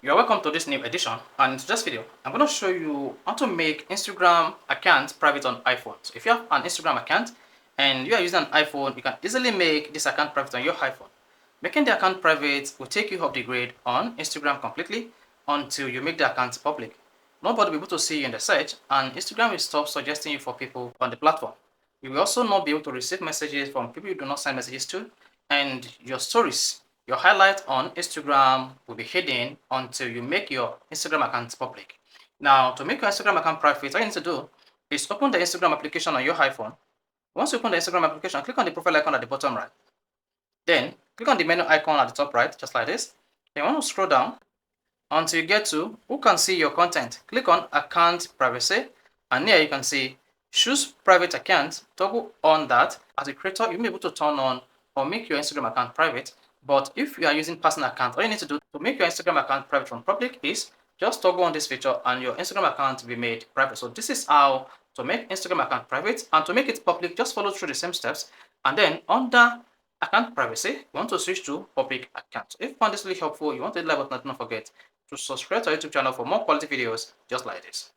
You're welcome to this new edition, and in today's video I'm going to show you how to make Instagram account private on iPhone. So if you have an Instagram account and you are using an iPhone, you can easily make this account private on your iPhone. Making the account private will take you up the grade on Instagram completely until you make the account public. Nobody will be able to see you in the search, and Instagram will stop suggesting you for people on the platform. You will also not be able to receive messages from people you do not send messages to, and your stories, your highlight on Instagram will be hidden until you make your Instagram account public. Now, to make your Instagram account private, all you need to do is open the Instagram application on your iPhone. Once you open the Instagram application, click on the profile icon at the bottom right. Then, click on the menu icon at the top right, just like this. Then you want to scroll down until you get to who can see your content. Click on account privacy, and here you can see choose private account. Toggle on that. As a creator, you'll be able to turn on or make your Instagram account private. But if you are using personal account, all you need to do to make your Instagram account private from public is just toggle on this feature and your Instagram account will be made private. So this is how to make Instagram account private, and to make it public, just follow through the same steps. And then under account privacy, you want to switch to public account. If you found this really helpful, you want to hit the like button, don't forget to subscribe to our YouTube channel for more quality videos just like this.